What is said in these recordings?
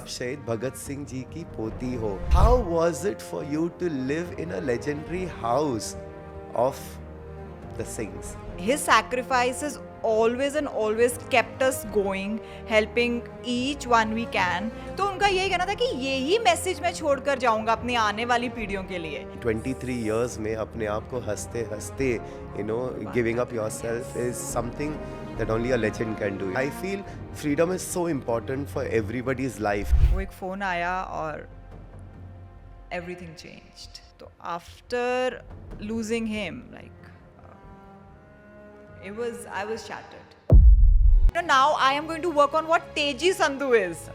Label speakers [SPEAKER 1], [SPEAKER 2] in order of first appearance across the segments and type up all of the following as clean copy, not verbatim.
[SPEAKER 1] आप शहीद भगत सिंह जी की पोती हो. How was it for you to live in a legendary house of the Singhs?
[SPEAKER 2] His sacrifices always and always kept us going, helping each one we can. तो उनका यही कहना था कि यही मैसेज मैं छोड़कर जाऊंगा अपनी आने वाली पीढ़ियों के लिए.
[SPEAKER 1] 23 years में अपने आप को हंसते हंसते giving up yourself is something that only a legend can do. I feel freedom is so important for everybody's life.
[SPEAKER 2] वो एक फोन आया और everything changed. तो after losing him, like I was shattered. Now I am going to work on what Teji Sandhu is.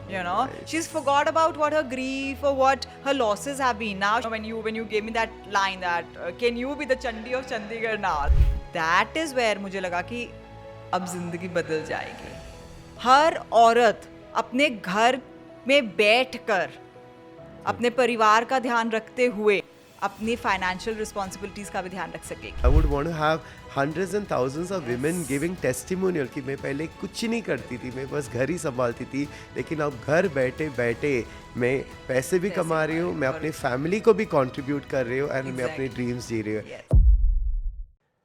[SPEAKER 2] She's forgot about what her grief or what her losses have been. Now when you gave me that line that can you be the Chandi of Chandigarh now, that is where मुझे लगा कि अब जिंदगी बदल जाएगी. हर औरत अपने घर में बैठकर अपने परिवार का ध्यान रखते हुए अपनी फाइनेंशियल रिस्पॉन्सिबिलिटीज का भी ध्यान रख सके.
[SPEAKER 1] I would want to have hundreds and thousands of women giving testimonial कि मैं पहले कुछ नहीं करती थी, मैं बस घर ही संभालती थी, लेकिन अब घर बैठे बैठे मैं पैसे भी कमा रही हूँ, मैं अपनी फैमिली को भी कंट्रीब्यूट कर रही हूँ एंड मैं अपने ड्रीम्स जी रही हूँ.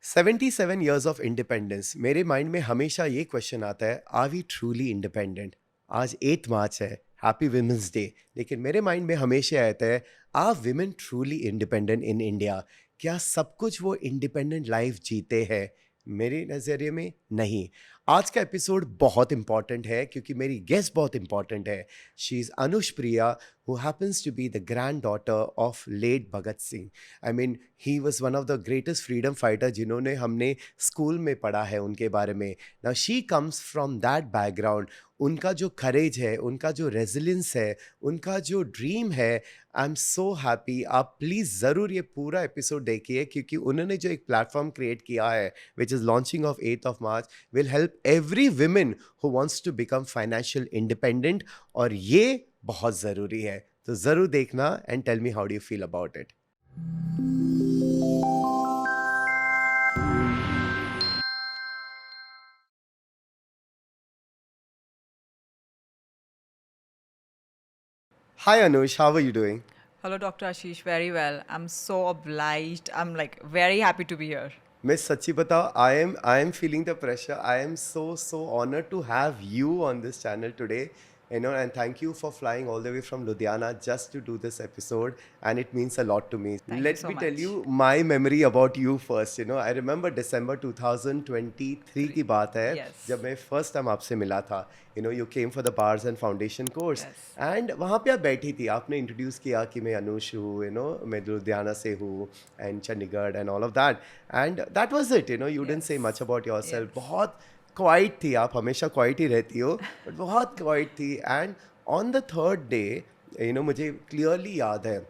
[SPEAKER 1] 77 years of independence. मेरे माइंड में हमेशा ये क्वेश्चन आता है, आर वी ट्रूली इंडिपेंडेंट? आज 8 मार्च है, हैप्पी विमेंस डे, लेकिन मेरे माइंड में हमेशा आता है, are women truly independent in India? क्या सब कुछ वो इंडिपेंडेंट लाइफ जीते हैं? मेरे नज़रिए में नहीं. आज का एपिसोड बहुत इंपॉर्टेंट है क्योंकि मेरी गेस्ट बहुत इंपॉर्टेंट है. She is Anush Priya, who happens to be the granddaughter of late Bhagat Singh. I mean, he was one of the greatest freedom fighters जिन्होंने हमने स्कूल में पढ़ा है उनके बारे में. Now she comes from that background. उनका जो करेज है, उनका जो रेजिलियंस है, उनका जो ड्रीम है, आई एम सो हैप्पी. आप प्लीज़ ज़रूर ये पूरा एपिसोड देखिए क्योंकि उन्होंने जो एक प्लेटफॉर्म क्रिएट किया है which is launching of 8th of March will help every women who wants to become financial independent. और ये बहुत ज़रूरी है, तो ज़रूर देखना and tell me how do you feel about it. Hi Anush, how are you doing?
[SPEAKER 2] Hello, Dr. Ashish. Very well. I'm so obliged. I'm like very happy to be here.
[SPEAKER 1] मैं सच्ची बताओ, I am feeling the pressure. I am so honored to have you on this channel today. And thank you for flying all the way from Ludhiana just to do this episode, and it means a lot to me. Let me tell you my memory about you first. I remember December 2023 की बात है, जब मैं first time आपसे मिला था. You came for the bars and foundation course, and वहाँ पे आप बैठी थी, आपने introduce किया कि मैं अनुष हूँ, मैं लुधियाना से हूँ, and Chandigarh and all of that, and that was it. You didn't say much about yourself. बहुत क्वाइट थी, आप हमेशा क्वाइट ही रहती हो, बट बहुत क्वाइट थी. And on the third day मुझे क्लियरली याद है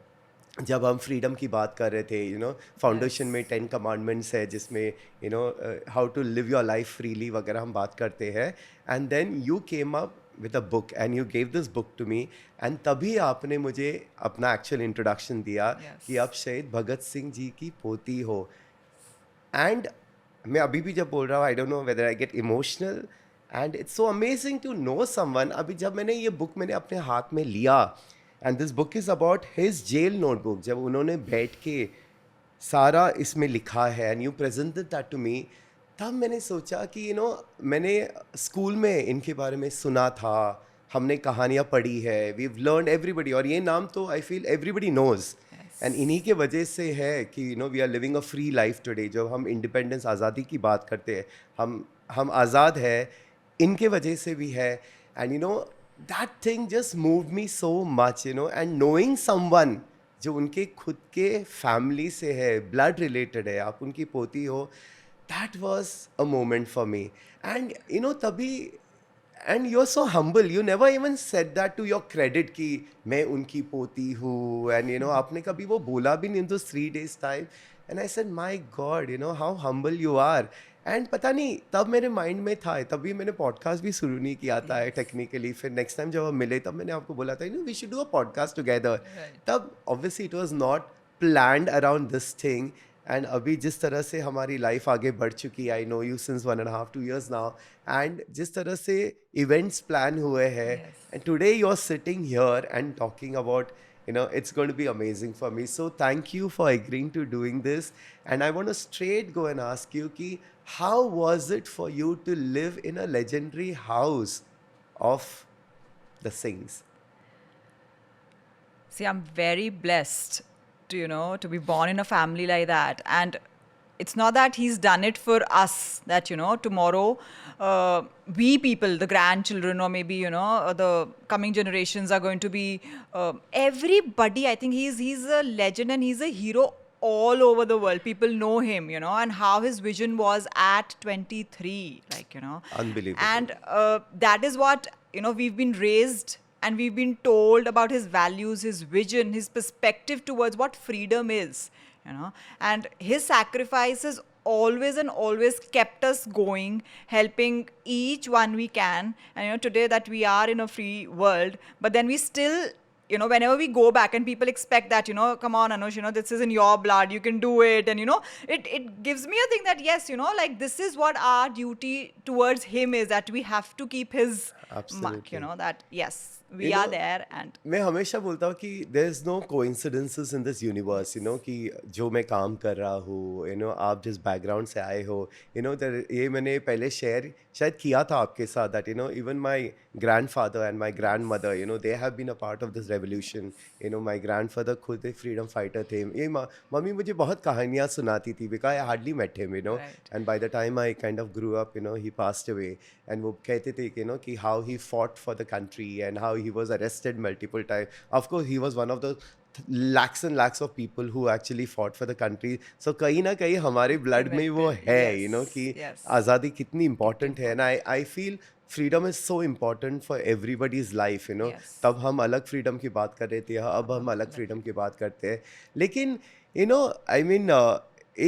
[SPEAKER 1] जब हम फ्रीडम की बात कर रहे थे, फाउंडेशन में 10 कमांडमेंट्स है जिसमें how to live your life freely वगैरह हम बात करते हैं. And then you came up with a book and you gave this book to me, and तभी आपने मुझे अपना एक्चुअल इंट्रोडक्शन दिया कि आप शहीद भगत सिंह जी की पोती हो. एंड मैं अभी भी जब बोल रहा हूँ, I don't know whether I get emotional, and it's so amazing to know someone. अभी जब मैंने ये बुक मैंने अपने हाथ में लिया, and this book is about his jail notebook, जब उन्होंने बैठ के सारा इसमें लिखा है and you presented that to me, तब मैंने सोचा कि मैंने स्कूल में इनके बारे में सुना था, हमने कहानियाँ पढ़ी है, वी हैव लर्न एवरीबडी, और ये नाम तो I feel everybody knows. And इन्हीं के वजह से है कि we are living a free life today. जब हम इंडिपेंडेंस आज़ादी की बात करते हैं, हम आज़ाद है, इनके वजह से भी है. And that thing just move me so much, and knowing someone जो उनके खुद के फैमिली से है, ब्लड रिलेटेड है, आप उनकी पोती हो, that was a moment for me. And तभी, and you're so humble, you never even said that to your credit कि मैं उनकी पोती हूँ, and आपने कभी वो बोला भी नहीं in those 3 days time. And I said, my God, how humble you are. And पता नहीं तब मेरे माइंड में था, तभी मैंने पॉडकास्ट भी शुरू नहीं किया था टेक्निकली. फिर नेक्स्ट टाइम जब हम मिले तब मैंने आपको बोला था we should do a podcast together. तब obviously it was not planned around this thing, and अभी जिस तरह से हमारी लाइफ आगे बढ़ चुकी है, I know you since 1.5 2 years now, and जिस तरह से इवेंट्स प्लान हुए हैं,
[SPEAKER 2] Yes.
[SPEAKER 1] and today you're sitting here and talking about, it's going to be amazing for me. So thank you for agreeing to doing this. And I want to straight go and ask you ki, how was it for you to live in a legendary house of the Singhs?
[SPEAKER 2] See, I'm very blessed to, to be born in a family like that. And it's not that he's done it for us, that, tomorrow we people, the grandchildren, or maybe, the coming generations are going to be, everybody, I think he's a legend and he's a hero all over the world. People know him, and how his vision was at 23,
[SPEAKER 1] Unbelievable.
[SPEAKER 2] And that is what, we've been raised and we've been told about his values, his vision, his perspective towards what freedom is, and his sacrifice has always and always kept us going, helping each one we can. And today that we are in a free world, but then we still, whenever we go back and people expect that, come on, Anush, this is in your blood, you can do it. And, it gives me a thing that, yes, like this is what our duty towards him is, that we have to keep his mark,
[SPEAKER 1] Absolutely.
[SPEAKER 2] that, yes, we
[SPEAKER 1] You
[SPEAKER 2] are
[SPEAKER 1] know,
[SPEAKER 2] there. And
[SPEAKER 1] मैं हमेशा बोलता हूँ कि there is no coincidences in this universe, कि जो मैं काम कर रहा हूँ, आप जिस बैकग्राउंड से आए हो, ये मैंने पहले शेयर शायद किया था आपके साथ, that even my grandfather and my grandmother, they have been a part of this revolution. My grandfather खुद एक फ्रीडम फाइटर थे. ये मम्मी मुझे बहुत कहानियाँ सुनाती थी, because I hardly met him,
[SPEAKER 2] Right.
[SPEAKER 1] And by the time I kind of grew up, he passed away. And वो कहते थे कि how he fought for the country and how he was arrested multiple times. Of course, he was one of the lakhs and lakhs of people who actually fought for the country. So कहीं ना कहीं हमारे blood में वो है,
[SPEAKER 2] Yes,
[SPEAKER 1] कि
[SPEAKER 2] yes.
[SPEAKER 1] आज़ादी कितनी important है. And I feel freedom is so important for everybody's life,
[SPEAKER 2] Yes.
[SPEAKER 1] तब हम अलग freedom की बात कर रहे थे, अब हम अलग freedom की बात करते हैं. लेकिन I mean,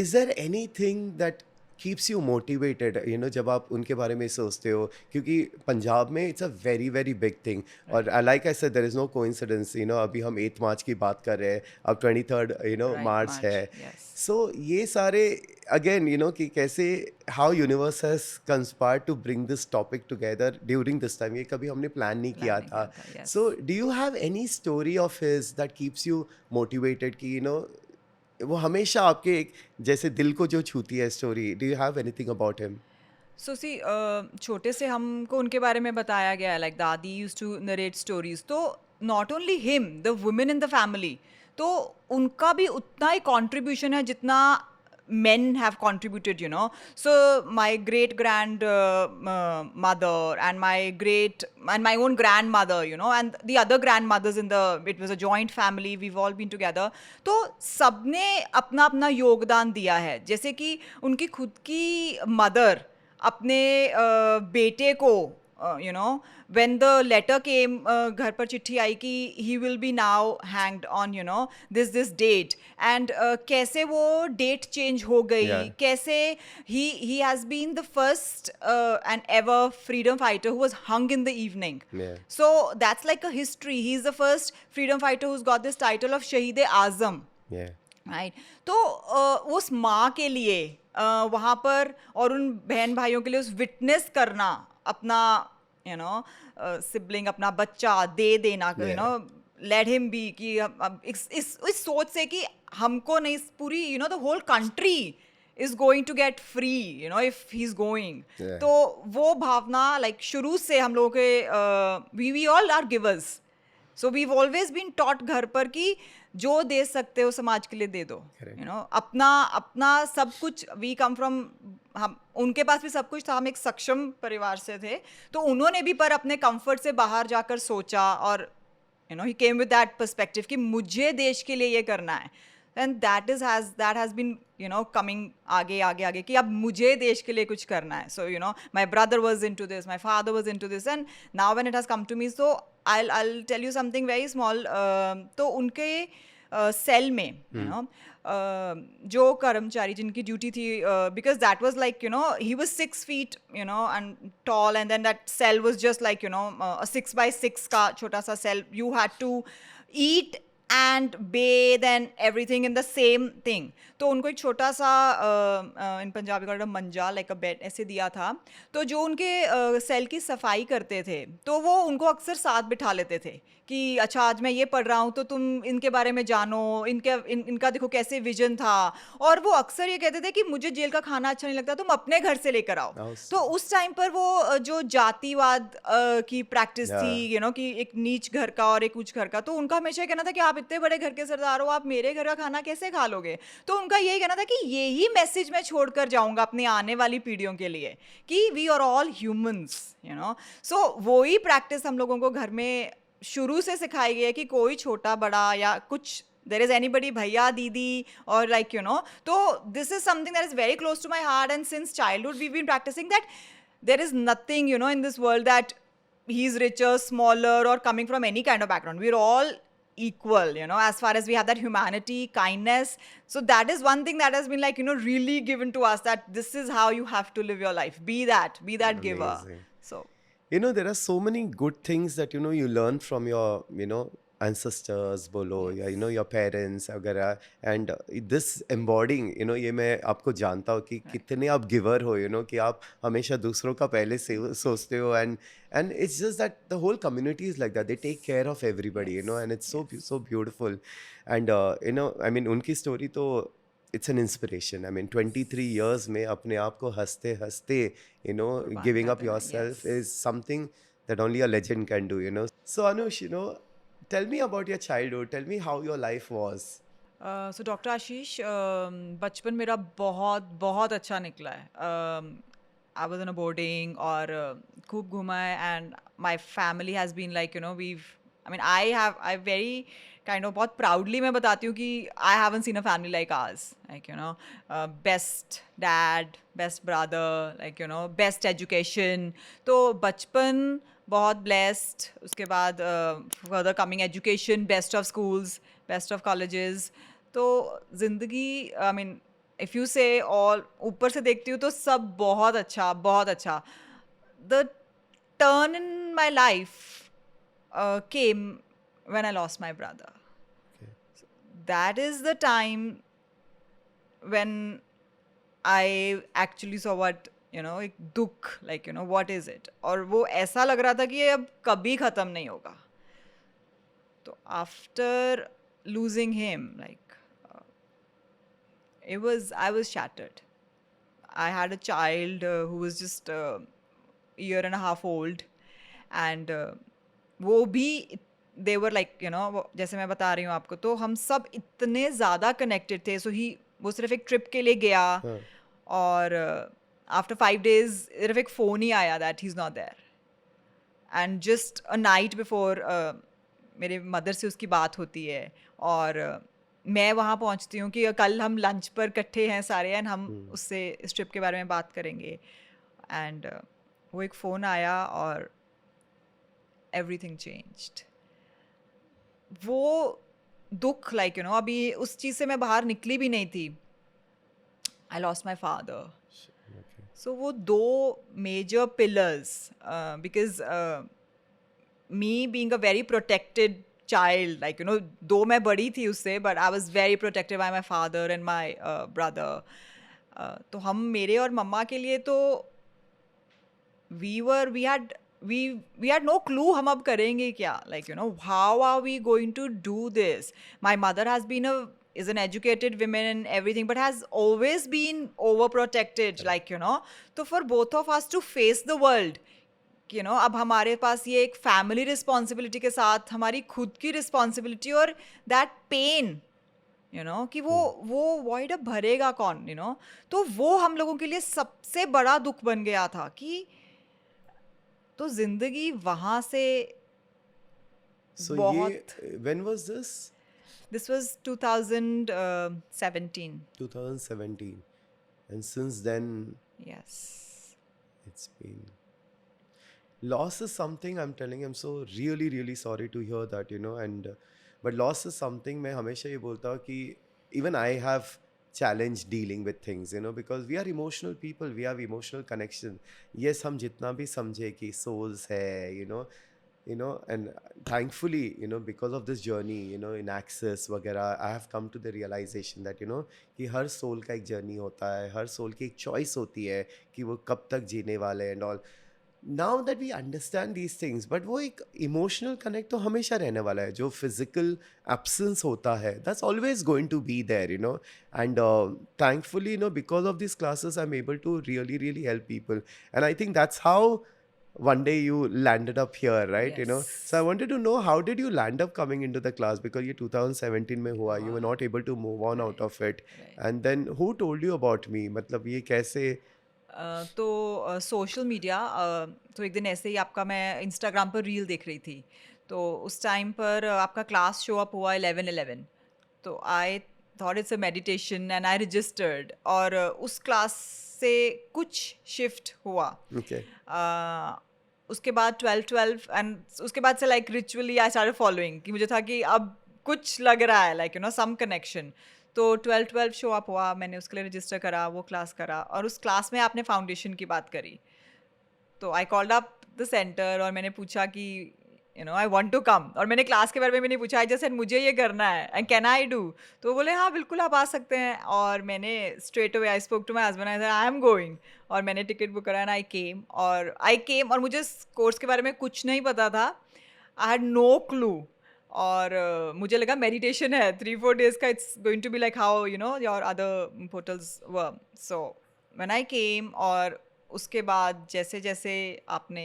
[SPEAKER 1] is there anything that keeps you motivated, जब आप उनके बारे में सोचते हो, क्योंकि पंजाब में it's a very very big thing. और like I said, there is no coincidence. अभी हम 8 मार्च की बात कर रहे हैं, अब 23rd
[SPEAKER 2] Right,
[SPEAKER 1] मार्च
[SPEAKER 2] March,
[SPEAKER 1] है.
[SPEAKER 2] yes.
[SPEAKER 1] सो ये सारे अगेन, कि कैसे how universe has conspired to bring this topic together during this time. ये कभी हमने प्लान नहीं किया
[SPEAKER 2] नहीं
[SPEAKER 1] था.
[SPEAKER 2] किया था, yes.
[SPEAKER 1] So do you have any story of his that keeps you motivated, कि वो हमेशा आपके एक जैसे दिल को जो छूती है story? Do you have anything about him?
[SPEAKER 2] So see, छोटे से हमको उनके बारे में बताया गया है, लाइक दादी यूज टू नरेट स्टोरीज. तो not only him, the women in the family, तो उनका भी उतना ही कॉन्ट्रीब्यूशन है जितना men have contributed, so my great mother and my own grandmother, and the other grandmothers it was a joint family, we've all been together. तो सबने अपना अपना योगदान दिया है. जैसे कि उनकी खुद की मदर अपने बेटे को, when the letter came, घर पर चिट्ठी आई कि he will be now hanged on, this date, and कैसे वो date change हो गई,
[SPEAKER 1] Yeah.
[SPEAKER 2] कैसे he has been the first and ever freedom fighter who was hung in the evening.
[SPEAKER 1] Yeah.
[SPEAKER 2] So that's like a history. He's the first freedom fighter who's got this title of Shahid-e-Azam.
[SPEAKER 1] Yeah.
[SPEAKER 2] Right. तो उस माँ के लिए वहाँ पर, और उन बहन भाइयों के लिए उस विटनेस करना, अपना सिबलिंग, अपना बच्चा दे देना, लेट हिम बी, कि इस सोच से कि हमको नहीं, पूरी the whole country is going to get free, if he's going.
[SPEAKER 1] Yeah.
[SPEAKER 2] तो वो भावना लाइक शुरू से हम लोगों के, we all are givers. So we've always been taught घर पर कि जो दे सकते हो समाज के लिए दे दो.
[SPEAKER 1] Correct.
[SPEAKER 2] अपना सब कुछ, we come from, हम उनके पास भी सब कुछ था, हम एक सक्षम परिवार से थे, तो उन्होंने भी पर अपने कंफर्ट से बाहर जाकर सोचा, और he came with that perspective कि मुझे देश के लिए ये करना है. And that has been, coming आगे कि अब मुझे देश के लिए कुछ करना है. So, my brother was into this, my father was into this, and now when it has come to me, so I'll tell you something very small. तो उनके सेल में, जो कर्मचारी जिनकी ड्यूटी थी, because that was like, he was 6 feet, and tall, and then that cell was just like, a 6 by 6 का छोटा सा cell. You had to eat and bathe and everything in the same thing. तो उनको एक छोटा सा इन पंजाबी का मंजा like अ bed ऐसे दिया था. तो जो उनके सेल की सफाई करते थे तो वो उनको अक्सर साथ बिठा लेते थे कि अच्छा आज मैं ये पढ़ रहा हूँ तो तुम इनके बारे में जानो, इनका देखो कैसे विजन था. और वो अक्सर ये कहते थे कि मुझे जेल का खाना अच्छा नहीं लगता, तुम अपने घर से लेकर आओ. तो उस टाइम पर वो जो जातिवाद की प्रैक्टिस थी,
[SPEAKER 1] Yeah.
[SPEAKER 2] कि एक नीच घर का और एक उच्च घर का, तो उनका हमेशा ये कहना था कि आप इतने बड़े घर के सरदार हो, आप मेरे घर का खाना कैसे खा लोगे. तो उनका यही कहना था कि यही मैसेज मैं छोड़कर जाऊंगा अपनी आने वाली पीढ़ियों के लिए कि वी आर ऑल ह्यूमंस. सो वही प्रैक्टिस हम लोगों को घर में शुरू से सिखाई गई है कि कोई छोटा बड़ा या कुछ there is anybody bhaiya didi or so this is something that is very close to my heart, and since childhood we've been practicing that there is nothing in this world that he's richer, smaller, or coming from any kind of background. We're all equal, as far as we have that humanity, kindness. So that is one thing that has been really given to us, that this is how you have to live your life. Be that giver.
[SPEAKER 1] Amazing.
[SPEAKER 2] So
[SPEAKER 1] There are so many good things that you learn from your ancestors बोलो या your parents वगैरह, and this embodying ये मैं आपको जानता हूँ कि कितने आप गिवर हो कि आप हमेशा दूसरों का पहले से सोचते हो, and it's just that the whole community is like that. They take care of everybody, and it's so beautiful. And I mean उनकी story तो it's an inspiration. I mean 23 years में अपने आप को हंसते हंसते giving up
[SPEAKER 2] कर देना,
[SPEAKER 1] yourself
[SPEAKER 2] yes.
[SPEAKER 1] is something that only a legend can do. So Anush, tell me about your childhood. Tell me how your life was.
[SPEAKER 2] So doctor Ashish, बचपन मेरा बहुत बहुत अच्छा निकला है. I was in a boarding और खूब घूमा है, and my family has been like we've I mean I very kind of बहुत प्राउडली मैं बताती हूँ कि I haven't seen a family like ours. Best dad, best brother, best education. तो बचपन बहुत ब्लेस्ड. उसके बाद further coming education, best of schools, best of colleges. तो ज़िंदगी आई मीन इफ़ यू से और ऊपर से देखती हूँ तो सब बहुत अच्छा, बहुत अच्छा. The turn in my life came when I lost my brother.
[SPEAKER 1] Okay.
[SPEAKER 2] That is the time when I actually saw what एक दुख, what is it. और वो ऐसा लग रहा था कि ये अब कभी ख़त्म नहीं होगा. तो after losing him, I was shattered. I had a child who was just a year and a half old, and वो भी they were जैसे मैं बता रही हूँ आपको, तो हम सब इतने ज़्यादा कनेक्टेड थे. सो वो सिर्फ एक ट्रिप के लिए गया, और आफ्टर 5 days सिर्फ एक फ़ोन ही आया that he is not there. And just a night before मेरे मदर से उसकी बात होती है, और मैं वहाँ पहुँचती हूँ कि कल हम लंच पर इकट्ठे हैं सारे, एंड हम उससे इस ट्रिप के बारे में बात करेंगे. एंड वो एक फ़ोन आया और एवरीथिंग चेंज्ड. वो दुख अभी उस चीज़ से मैं बाहर निकली भी नहीं थी. I lost my father. So वो 2 major pillars, because me being a very protected child, though मैं बड़ी थी उससे, but I was very protected by my father and my brother. तो हम मेरे और मम्मा के लिए तो we had no clue हम अब करेंगे क्या. How are we going to do this? My mother is an educated woman and everything, but has always been overprotected, so for both of us to face the world, अब हमारे पास ये एक family responsibility के साथ हमारी खुद की responsibility, और दैट पेन कि वो वॉइड अब भरेगा कौन, तो वो हम लोगों के लिए सबसे बड़ा दुख बन गया था. कि तो जिंदगी वहाँ से
[SPEAKER 1] So
[SPEAKER 2] बहुत.
[SPEAKER 1] when was this?
[SPEAKER 2] This was 2017.
[SPEAKER 1] 2017. And since then,
[SPEAKER 2] Yes.
[SPEAKER 1] it's been... Loss is something, I'm telling you, I'm so really, really sorry to hear that, and but loss is something मैं हमेशा ये बोलता हूँ कि even I have challenge dealing with things, because we are emotional people, we have emotional connection. Yes, हम जितना भी समझे कि souls है, and thankfully, because of this journey, in Access वगैरह, I have come to the realization that, कि हर soul का एक जर्नी होता है, हर सोल की एक चॉइस होती है कि वो कब तक जीने वाले हैं and all. Now that we understand these things, but वो एक इमोशनल कनेक्ट तो हमेशा रहने वाला है. जो फिजिकल एब्सेंस होता है, that's always going to be there, and thankfully, because of these classes, I'm able to really really help people. And I think that's how one day you landed up here, right? So I
[SPEAKER 2] Yes.
[SPEAKER 1] wanted to know, how did you land up coming into the class? Because ये 2017 में हुआ, you were not able to move on out of it.
[SPEAKER 2] Right.
[SPEAKER 1] And then who told you about me? मतलब ये कैसे?
[SPEAKER 2] तो social media, तो एक दिन ऐसे ही आपका, मैं इंस्टाग्राम पर रील देख रही थी, तो उस टाइम पर आपका क्लास शो अप हुआ 11:11. तो I thought it's a meditation and I registered, और उस क्लास से कुछ शिफ्ट हुआ.
[SPEAKER 1] Okay.
[SPEAKER 2] उसके बाद 12:12, एंड उसके बाद से like ritually I started following, कि मुझे था कि अब कुछ लग रहा है, लाइक सम कनेक्शन. तो 12:12 शो अप हुआ, मैंने उसके लिए रजिस्टर करा, वो क्लास करा, और उस क्लास में आपने फाउंडेशन की बात करी. तो I called up the centre और मैंने पूछा कि आई वांट टू कम, और मैंने क्लास के बारे में भी नहीं पूछा, आई जस्ट सेड मुझे ये करना है एंड कैन आई डू. तो वो बोले हाँ बिल्कुल आप आ सकते हैं, और मैंने straight away I spoke to my husband, I said I am going, और मैंने टिकट बुक करा एंड आई केम, और मुझे कोर्स के बारे में कुछ नहीं पता था. आई हैड नो क्लू, और मुझे लगा मेडिटेशन है 3-4 days का, it's going to be like how your other portals were. So when I came, और उसके बाद जैसे जैसे आपने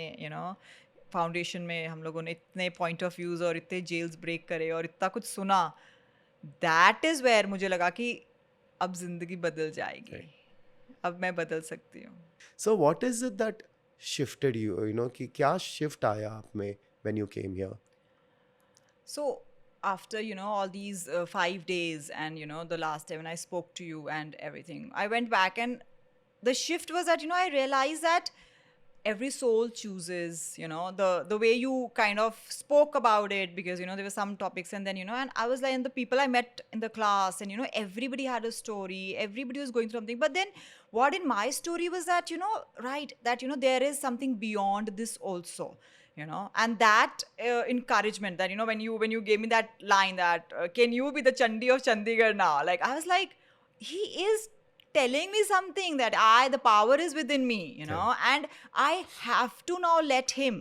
[SPEAKER 2] फाउंडेशन में हम लोगों ने इतने पॉइंट ऑफ व्यूज़ और इतने जेल्स ब्रेक करे और इतना कुछ सुना, दैट इज़ वेयर मुझे लगा कि अब ज़िंदगी बदल जाएगी, अब मैं बदल सकती हूँ.
[SPEAKER 1] So what is it that shifted you? कि क्या shift आया आप में when you came here?
[SPEAKER 2] So after all these 5 days, and the last day when I spoke to you and everything, I went back, and the shift was that I realized that every soul chooses, the way you kind of spoke about it, because there were some topics, and then and I was like, and the people I met in the class, and everybody had a story, everybody was going through something. But then what in my story was that right, that there is something beyond this also, and that encouragement, that when you gave me that line, that can you be the Chandi of Chandigarh now, like I was like, he is telling me something, that the power is within me, and I have to now let him,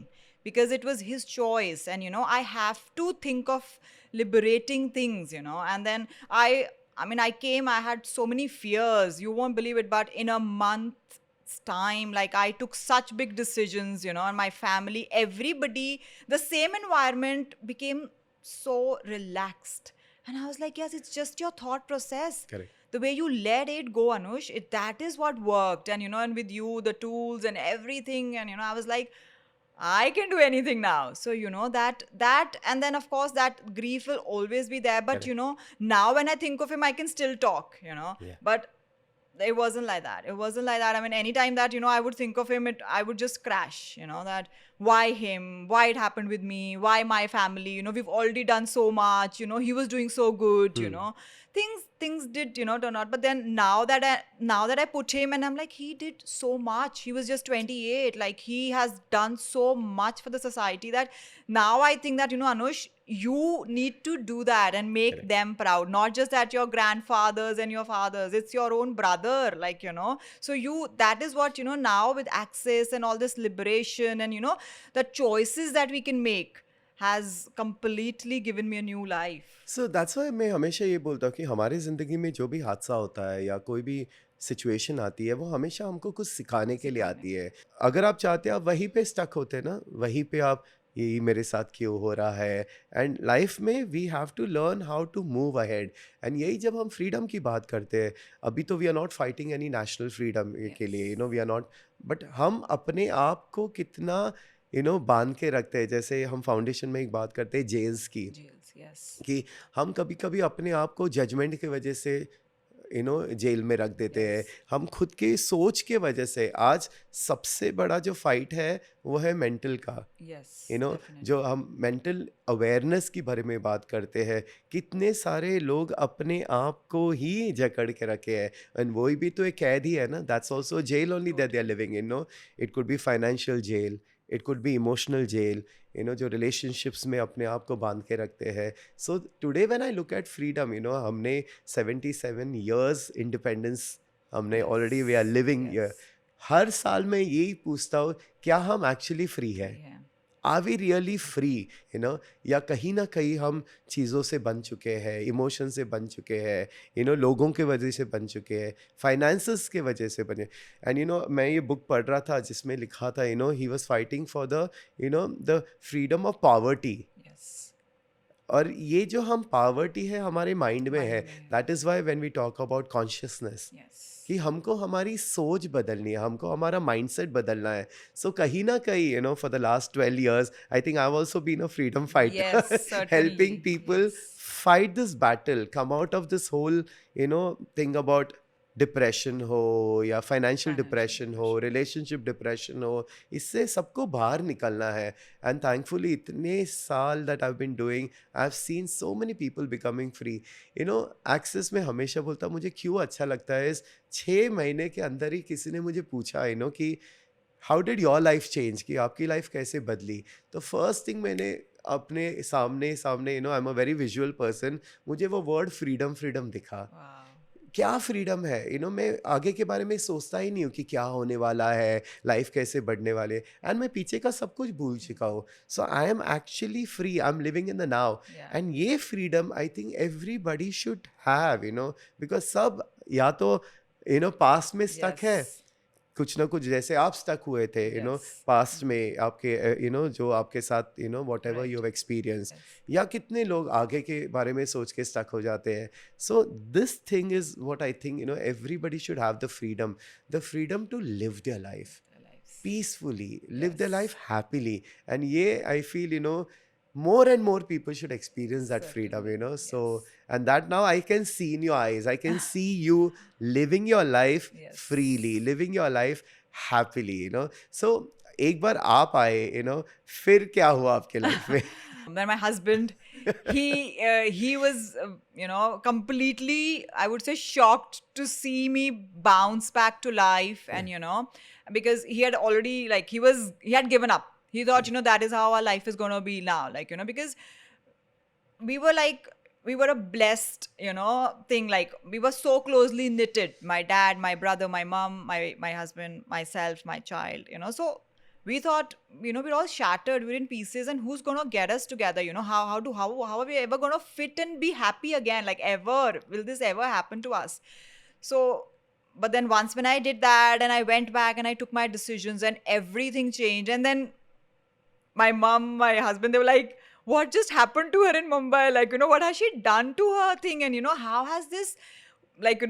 [SPEAKER 2] because it was his choice, and I have to think of liberating things, and then I mean, I came, I had so many fears, you won't believe it, but in a month's time, like I took such big decisions, and my family, everybody, the same environment became so relaxed, and I was like, yes, it's just your thought process.
[SPEAKER 1] Correct.
[SPEAKER 2] The way you let it go, Anush, that is what worked. And and with you, the tools and everything, and I was like, I can do anything now. So that and then of course that grief will always be there, but
[SPEAKER 1] Correct.
[SPEAKER 2] now when I think of him, I can still talk,
[SPEAKER 1] Yeah.
[SPEAKER 2] but it wasn't like that. It wasn't like that. I mean, anytime that I would think of him, I would just crash, that why him, why it happened with me, why my family, we've already done so much, he was doing so good, things did turn out. But then now that I put him, and I'm like, he did so much, he was just 28, like he has done so much for the society, that now I think that Anush, you need to do that and make
[SPEAKER 1] Correct.
[SPEAKER 2] them proud, not just that your grandfathers and your fathers, it's your own brother, like so that is what now with Access and all this liberation, and the choices that we can make has completely given me a new life.
[SPEAKER 1] So that's why मैं हमेशा ये बोलता हूँ कि हमारी ज़िंदगी में जो भी हादसा होता है या कोई भी सिचुएशन आती है, वो हमेशा हमको कुछ सिखाने के लिए आती है. अगर आप चाहते हैं आप वहीं पे स्टक होते ना, वहीं पे आप यही मेरे साथ क्यों हो रहा है. एंड लाइफ में we have to learn how to move ahead. And यही जब हम फ्रीडम की बात करते हैं, अभी तो we are not fighting any national freedom के लिए, वी आर नॉट, बट हम अपने आप को कितना बांध के रखते हैं. जैसे हम फाउंडेशन में एक बात करते हैं जेल्स की,
[SPEAKER 2] Jails, yes.
[SPEAKER 1] कि हम कभी कभी अपने आप को जजमेंट की वजह से जेल में रख देते हैं. हम खुद की सोच के वजह से, आज सबसे बड़ा जो फाइट है वो है मेंटल का.
[SPEAKER 2] Yes,
[SPEAKER 1] जो हम मेंटल अवेयरनेस की बारे में बात करते हैं, कितने सारे लोग अपने आप को ही जकड़ के रखे हैं. एंड वही भी तो एक कैद ही है ना, that's also jail only that they are living in. It could be financial jail, it could be emotional jail, जो रिलेशनशिप्स में अपने आप को बांध के रखते हैं. So today when I look at freedom, हमने 77 years इंडिपेंडेंस, हमने already we are living.
[SPEAKER 2] Yes.
[SPEAKER 1] हर साल मैं यही पूछता हूँ, क्या हम एक्चुअली फ्री है?
[SPEAKER 2] Yeah.
[SPEAKER 1] Are we really free? या कहीं ना कहीं हम चीज़ों से बन चुके हैं, इमोशन से बन चुके हैं, लोगों के वजह से बन चुके हैं, फाइनेंसेस के वजह से बने. एंड मैं ये बुक पढ़ रहा था जिसमें लिखा था, he was fighting for the freedom of poverty.
[SPEAKER 2] Yes.
[SPEAKER 1] और ये जो हम पॉवर्टी है हमारे माइंड में है.
[SPEAKER 2] Mind में है.
[SPEAKER 1] That is why when we talk about consciousness,
[SPEAKER 2] Yes.
[SPEAKER 1] कि हमको हमारी सोच बदलनी है, हमको हमारा माइंडसेट बदलना है. सो कहीं ना कहीं for the last 12 years I think I have also been a freedom fighter,
[SPEAKER 2] Yes, certainly.
[SPEAKER 1] helping people
[SPEAKER 2] Yes.
[SPEAKER 1] fight this battle, come out of this whole thing about depression हो या फाइनेंशियल
[SPEAKER 2] Financial
[SPEAKER 1] डिप्रेशन हो, relationship depression हो. इससे सबको बाहर निकलना है. And thankfully इतने साल that I been doing, I have seen so many people becoming free. Access में हमेशा बोलता हूँ, मुझे क्यों अच्छा लगता है, इस 6 महीने के अंदर ही किसी ने मुझे पूछा कि how did your life change, कि आपकी लाइफ कैसे बदली. तो फर्स्ट थिंग मैंने अपने सामने I am a very visual person, मुझे वो वर्ड फ्रीडम फ्रीडम दिखा.
[SPEAKER 2] Wow.
[SPEAKER 1] क्या फ्रीडम है. मैं आगे के बारे में सोचता ही नहीं हूँ कि क्या होने वाला है, लाइफ कैसे बढ़ने वाले, एंड मैं पीछे का सब कुछ भूल चुका हूँ. So I am actually free, I am living in the now.
[SPEAKER 2] Yeah.
[SPEAKER 1] And ये freedom I think everybody should have, because सब या तो पास्ट में स्टक है,
[SPEAKER 2] Yes.
[SPEAKER 1] कुछ ना कुछ, जैसे आप स्टक हुए थे
[SPEAKER 2] Yes.
[SPEAKER 1] पास्ट में आपके जो आपके साथ what ever
[SPEAKER 2] Right.
[SPEAKER 1] You have experience,
[SPEAKER 2] Yes.
[SPEAKER 1] या कितने लोग आगे के बारे में सोच के स्टक हो जाते हैं. So this thing is what I think everybody should have the freedom to live their life
[SPEAKER 2] Their lives.
[SPEAKER 1] peacefully, live their
[SPEAKER 2] Yes.
[SPEAKER 1] life happily. And yeah, I feel more and more people should experience that freedom.
[SPEAKER 2] Certainly,
[SPEAKER 1] So
[SPEAKER 2] yes.
[SPEAKER 1] and that now I can see in your eyes, I can see you living your life
[SPEAKER 2] Yes.
[SPEAKER 1] freely, living your life happily. So एक बार आप आए, फिर क्या हुआ आपके life में?
[SPEAKER 2] Then my husband, he was completely, I would say, shocked to see me bounce back to life. And because he had already, like, he had given up. He thought that is how our life is going to be now, like, because we were like, we were a blessed thing, like we were so closely knitted, my dad, my brother, my mom, my husband, myself, my child, so we thought, we're all shattered, we're in pieces, and who's going to get us together? How are we ever going to fit and be happy again? Like, ever will this ever happen to us? So, but then once when I did that, and I went back and I took my decisions, and everything changed. And then my mom, my husband, they were like, what just happened to her in Mumbai? Like, what has she done to her thing? And, how has this, like,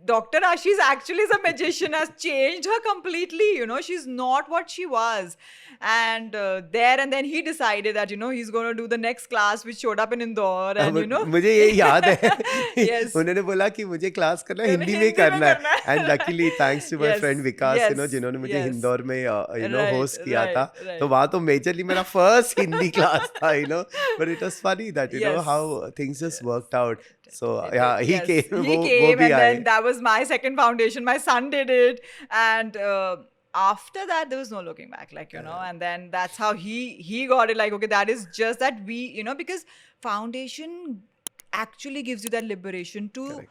[SPEAKER 2] Dr. Ashi's actually is a magician, has changed her completely. She's not what she was. And and then he decided that, he's going to do the next class, which showed up in Indore. And,
[SPEAKER 1] मुझे ये याद है.
[SPEAKER 2] Yes.
[SPEAKER 1] उन्होंने बोला कि मुझे class करना है, हिंदी में
[SPEAKER 2] हिंदी में
[SPEAKER 1] करना है.
[SPEAKER 2] करना है.
[SPEAKER 1] And luckily thanks to my
[SPEAKER 2] Yes,
[SPEAKER 1] friend Vikas,
[SPEAKER 2] yes,
[SPEAKER 1] जिन्होंने मुझे
[SPEAKER 2] yes.
[SPEAKER 1] इंदौर में
[SPEAKER 2] Right,
[SPEAKER 1] होस्ट किया
[SPEAKER 2] right,
[SPEAKER 1] था.
[SPEAKER 2] right.
[SPEAKER 1] तो वहाँ तो मेजरली मेरा फर्स्ट हिंदी क्लास था, but it was funny that
[SPEAKER 2] Yes.
[SPEAKER 1] How things just worked out. So
[SPEAKER 2] It
[SPEAKER 1] या
[SPEAKER 2] did,
[SPEAKER 1] he
[SPEAKER 2] yes.
[SPEAKER 1] Came,
[SPEAKER 2] He
[SPEAKER 1] वो
[SPEAKER 2] came,
[SPEAKER 1] भी
[SPEAKER 2] and
[SPEAKER 1] आए.
[SPEAKER 2] then that was my second foundation. My son did it, and after that there was no looking back, like, and then that's how he got it, like, okay, that is just that we, because foundation actually gives you that liberation to
[SPEAKER 1] Correct.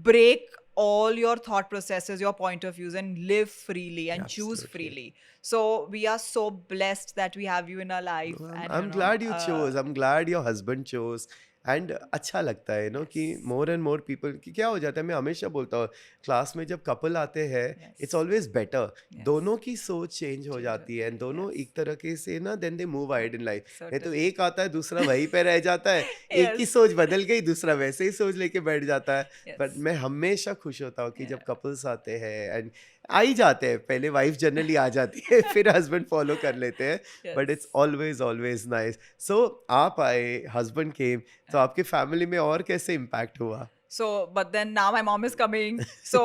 [SPEAKER 2] break all your thought processes, your point of views, and live freely and choose
[SPEAKER 1] Absolutely.
[SPEAKER 2] freely. So we are so blessed that we have you in our life. And,
[SPEAKER 1] I'm glad you chose. I'm glad your husband chose. And अच्छा लगता है कि more and more people, कि क्या हो जाता है, मैं हमेशा बोलता हूँ क्लास में जब कपल आते हैं, इट्स ऑलवेज बेटर, दोनों की सोच चेंज हो जाती है, एंड दोनों एक तरीके से then they move ahead in life. नहीं तो एक आता है, दूसरा वहीं पे रह जाता है. एक की सोच बदल गई, दूसरा वैसे ही सोच लेके बैठ जाता है. बट मैं हमेशा खुश होता हूँ कि जब कपल्स आते हैं, एंड आ ही जाते हैं, पहले वाइफ जनरली आ जाती है, फिर हस्बैंड फॉलो कर लेते हैं, बट इट्स ऑलवेज नाइस. सो आप आए, हस्बैंड केम, तो आपके फैमिली में और कैसे इम्पैक्ट हुआ?
[SPEAKER 2] So, but then now my mom is coming. So,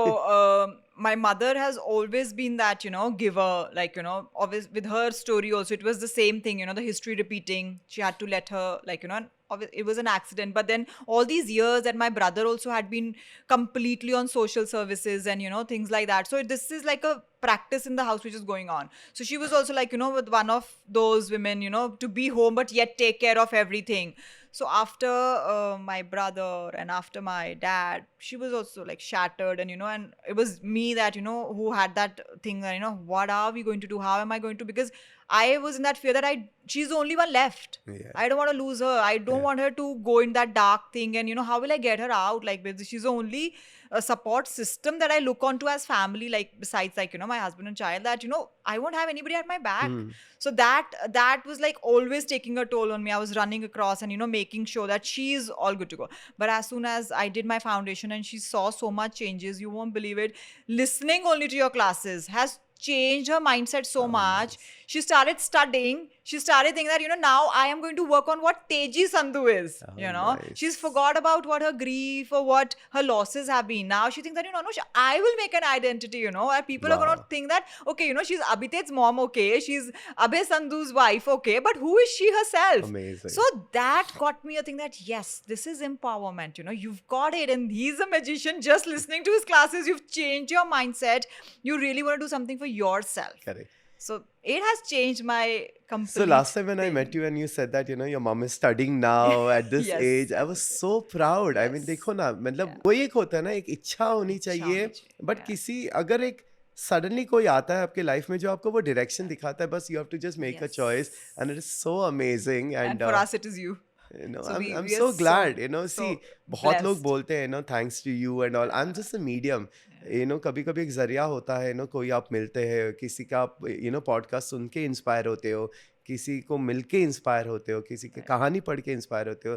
[SPEAKER 2] my mother has always been that, giver, like, always with her story also, it was the same thing, the history repeating. She had to let her, like, it was an accident, but then all these years that my brother also had been completely on social services and things like that. So this is like a practice in the house which is going on. So she was also like, with one of those women, to be home but yet take care of everything. So after my brother and after my dad, she was also like shattered, and it was me that, who had that thing that, what are we going to do? How am I going to? Because I was in that fear that she's the only one left.
[SPEAKER 1] Yeah.
[SPEAKER 2] I don't want to lose her. I don't want her to go in that dark thing. And, how will I get her out? Like, she's the only support system that I look onto as family, like, besides, like, my husband and child, that, I won't have anybody at my back. So that was like always taking a toll on me. I was running across and, making sure that she's all good to go. But as soon as I did my foundation and she saw so much changes, you won't believe it. Listening only to your classes has changed her mindset so much. She started studying. She started thinking that, now I am going to work on what Teji Sandhu is.
[SPEAKER 1] Nice.
[SPEAKER 2] She's forgot about what her grief or what her losses have been. Now she thinks that, no, I will make an identity, and people are going to think that, okay, she's Abhitej's mom, okay, she's Abhay Sandhu's wife, okay, but who is she herself?
[SPEAKER 1] Amazing.
[SPEAKER 2] So that got me a thing that, yes, this is empowerment, you've got it, and he's a magician. Just listening to his classes, you've changed your mindset. You really want to do something for yourself.
[SPEAKER 1] Correct.
[SPEAKER 2] So it has changed my complete.
[SPEAKER 1] So last time when I met you and you said that your mom is studying now at this
[SPEAKER 2] Yes.
[SPEAKER 1] age, I was so proud. I mean, देखो ना, मतलब वो एक होता है ना, एक इच्छा होनी चाहिए, but किसी अगर एक suddenly कोई आता है आपके लाइफ में जो आपको वो direction दिखाता है, बस you have to just make a choice, and it is so amazing.
[SPEAKER 2] And for us, it is you. So
[SPEAKER 1] I'm
[SPEAKER 2] we are
[SPEAKER 1] so glad,
[SPEAKER 2] so
[SPEAKER 1] see, बहुत लोग
[SPEAKER 2] blessed.
[SPEAKER 1] बोलते हैं, thanks to you and all. I'm just a medium. कभी कभी एक जरिया होता है, कोई आप मिलते हैं, किसी का आप पॉडकास्ट सुन के इंस्पायर होते हो, किसी को मिल के इंस्पायर होते हो, किसी की कहानी पढ़ के इंस्पायर होते हो.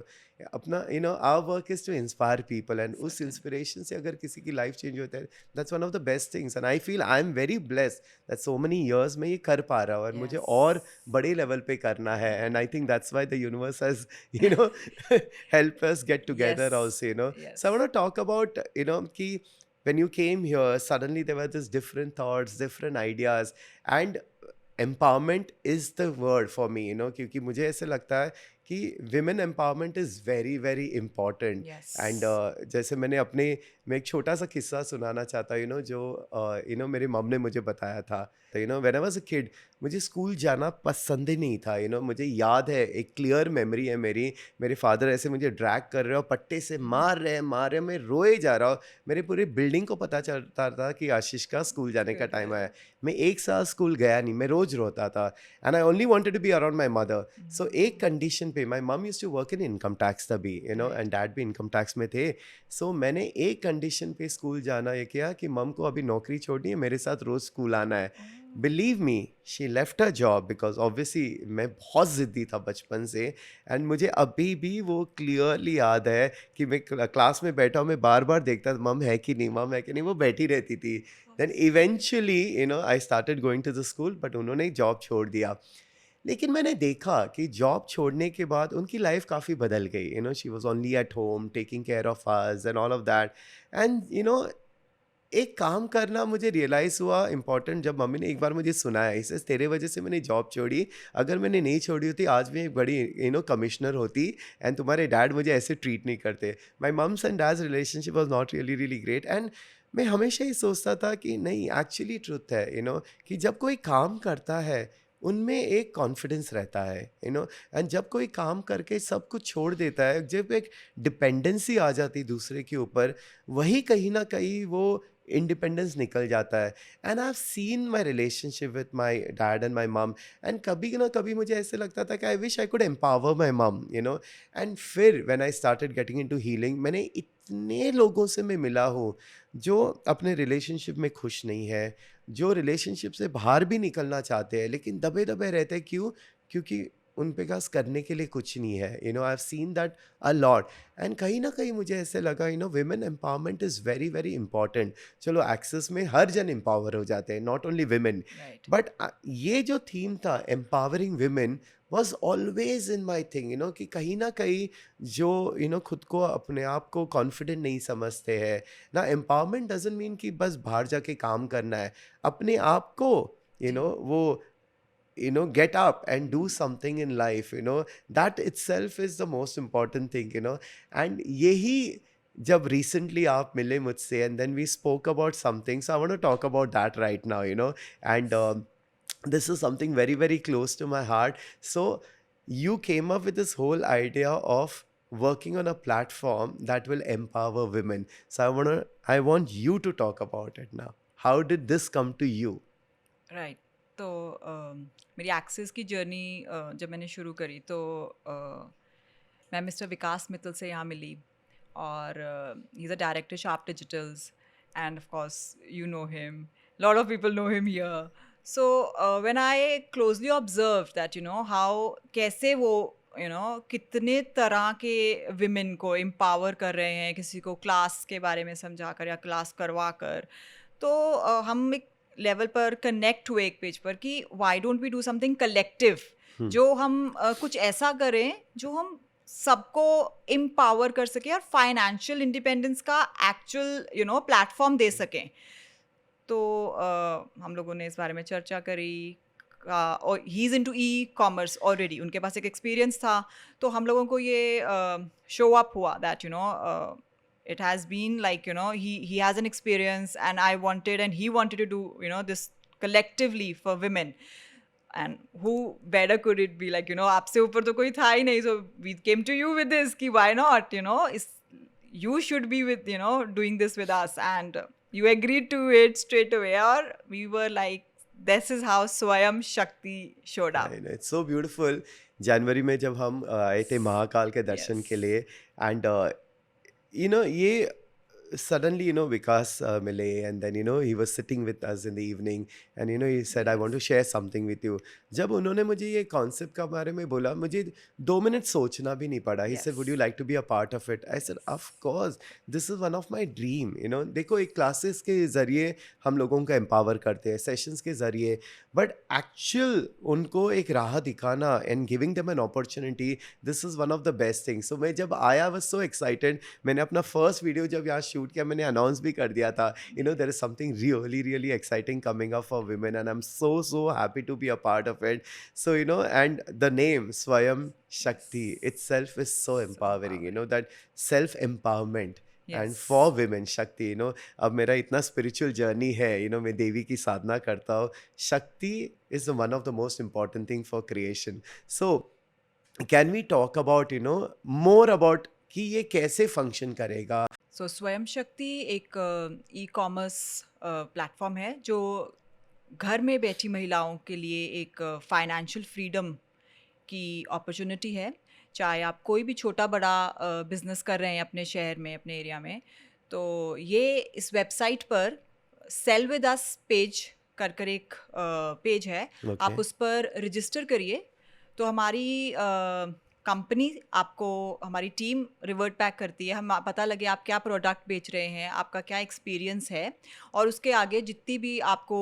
[SPEAKER 1] अपना our work is to inspire people, and उस इंस्पिरेशन से अगर किसी की लाइफ चेंज होता है, that's one of the best things. And I feel I am very blessed that so many years में ये कर पा रहा हूँ, और मुझे और बड़े लेवल पे करना है. And I think that's why the universe has help us get together also. So I want to talk about कि when you came here, suddenly there were these different thoughts, different ideas, and empowerment is the word for me, क्योंकि मुझे ऐसे लगता है कि women empowerment is very very important.
[SPEAKER 2] Yes.
[SPEAKER 1] And जैसे मैं एक छोटा सा किस्सा सुनाना चाहता हूँ, जो मेरी मम ने मुझे बताया था. तो when I was a kid, मुझे स्कूल जाना पसंद ही नहीं था. मुझे याद है, एक क्लियर मेमोरी है मेरे फादर ऐसे मुझे ड्रैग कर रहे हो, पट्टे से मार रहे हैं, मैं रोए जा रहा हूँ. मेरे पूरी बिल्डिंग को पता चलता था कि आशीष का स्कूल जाने का टाइम आया. मैं एक साल स्कूल गया नहीं, मैं रोज रोता था. And I only wanted to be around my mother. So एक कंडीशन पे, my mom used to work in income tax तभी, एंड डैड भी इनकम टैक्स में थे. सो मैंने एक कंडीशन पे स्कूल जाना ये किया कि मम को अभी नौकरी छोड़नी है, मेरे साथ रोज स्कूल आना है. Believe me, she left a job because obviously मैं बहुत ज़िद्दी था बचपन से. एंड मुझे अभी भी वो क्लियरली याद है कि मैं क्लास में बैठा हूँ, मैं बार बार देखता था मम है कि नहीं, मम है कि नहीं, वो बैठी रहती थी. Then eventually I started going to the school, but उन्होंने जॉब छोड़ दिया. लेकिन मैंने देखा कि जॉब छोड़ने के बाद उनकी लाइफ काफ़ी बदल गई. She was only at home taking care of us and all of that. And एक काम करना मुझे रियलाइज़ हुआ इम्पॉर्टेंट, जब मम्मी ने एक बार मुझे सुनाया, इसे तेरे वजह से मैंने जॉब छोड़ी, अगर मैंने नहीं छोड़ी होती आज भी एक बड़ी कमिश्नर होती, एंड तुम्हारे डैड मुझे ऐसे ट्रीट नहीं करते. My mom's and dad's relationship was not really really great. And मैं हमेशा ही सोचता था कि नहीं, एक्चुअली ट्रुथ है कि जब कोई काम करता है उनमें एक कॉन्फिडेंस रहता है, एंड जब कोई काम करके सब कुछ छोड़ देता है, जब एक डिपेंडेंसी आ जाती दूसरे के ऊपर, वही कहीं ना कहीं वो इंडिपेंडेंस निकल जाता है. And I have seen my relationship with my dad and my mom, and कभी ना कभी मुझे ऐसे लगता था कि I wish I could empower my mom. And फिर when I started getting into healing, मैंने इतने लोगों से मैं मिला हूँ जो अपने रिलेशनशिप में खुश नहीं है, जो रिलेशनशिप से बाहर भी निकलना चाहते हैं लेकिन दबे दबे रहते हैं. क्यों? क्योंकि उन पे पास करने के लिए कुछ नहीं है. आई have seen that a lot. And कहीं ना कहीं मुझे ऐसे लगा women empowerment is very very important. चलो एक्सेस में हर जन एम्पावर हो जाते हैं, नॉट ओनली विमेन, बट ये जो थीम था empowering women was always in my thing. कि कहीं ना कहीं जो खुद को अपने आप को कॉन्फिडेंट नहीं समझते हैं ना. एम्पावरमेंट डजंट मीन कि बस बाहर जाके काम करना है, अपने आप को वो get up and do something in life, that itself is the most important thing, and यही जब recently आप मिले मुझसे and then we spoke about something, so I want to talk about that right now, and this is something very, very close to my heart. So you came up with this whole idea of working on a platform that will empower women. So I want you to talk about it now. How did this come to you?
[SPEAKER 2] Right तो मेरी access की journey जब मैंने शुरू करी तो मैं mister विकास मित्तल से यहाँ मिली और he is a director sharp digitals end of course you know him lot of people know him here so when I closely observe that how कैसे वो कितने तरह के विमेन को एम्पावर कर रहे हैं, किसी को क्लास के बारे में समझा कर या क्लास करवा कर, तो हम एक लेवल पर कनेक्ट हुए एक पेज पर कि why don't we do something collective, जो हम कुछ ऐसा करें जो हम सबको एम्पावर कर सके और फाइनेंशियल इंडिपेंडेंस का एक्चुअल प्लेटफॉर्म दे सकें. तो हम लोगों ने इस बारे में चर्चा करी और he is into e commerce already, उनके पास एक एक्सपीरियंस था, तो हम लोगों को ये शो अप हुआ that it has been like he has an experience and I wanted and he wanted to do this collectively for women, and who better could it be, like आपसे ऊपर तो कोई था ही नहीं, so we came to you with this कि why not, you should be with doing this with us, and you agreed to it straight away, or we were like this is how Swayam Shakti showed up.
[SPEAKER 1] It's so beautiful. जनवरी में जब हम आए थे महाकाल के दर्शन
[SPEAKER 2] Yes.
[SPEAKER 1] के लिए, and ये suddenly Vikas mile, and then he was sitting with us in the evening, and he said, I want to share something with you. जब उन्होंने मुझे ये कॉन्सेप्ट के बारे में बोला, मुझे 2 मिनट सोचना भी नहीं पड़ा. He said, would you like to be a part of it? I said, of course, this is one of my dream. देखो, एक क्लासेस के ज़रिए हम लोगों को एम्पावर करते हैं, सेशंस के ज़रिए, बट एक्चुअल उनको एक राह दिखाना and giving them an opportunity, this is one of the best thing. So मैं जब आया, वाज सो एक्साइटेड. मैंने अपना फर्स्ट वीडियो जब यहाँ शूट किया, मैंने अनाउंस भी कर दिया था, there is something really really exciting coming up for women, and I'm so happy to be a part of it. So and the name Swayam Shakti itself is so empowering, that self empowerment. And
[SPEAKER 2] Yes.
[SPEAKER 1] for women, Shakti, अब मेरा इतना spiritual journey है, मैं देवी की साधना करता हूँ. Shakti is one of the most important thing for creation. So can we talk about more about कि ये कैसे फंक्शन करेगा?
[SPEAKER 2] सो स्वयं शक्ति एक ई कॉमर्स प्लेटफॉर्म है जो घर में बैठी महिलाओं के लिए एक फाइनेंशियल फ्रीडम की अपॉर्चुनिटी है. चाहे आप कोई भी छोटा बड़ा बिजनेस कर रहे हैं अपने शहर में, अपने एरिया में, तो ये इस वेबसाइट पर सेल विद अस पेज कर एक पेज है.
[SPEAKER 1] Okay.
[SPEAKER 2] आप उस पर रजिस्टर करिए, तो हमारी कंपनी आपको, हमारी टीम रिवर्ट बैक करती है. हम पता लगे आप क्या प्रोडक्ट बेच रहे हैं, आपका क्या एक्सपीरियंस है, और उसके आगे जितनी भी आपको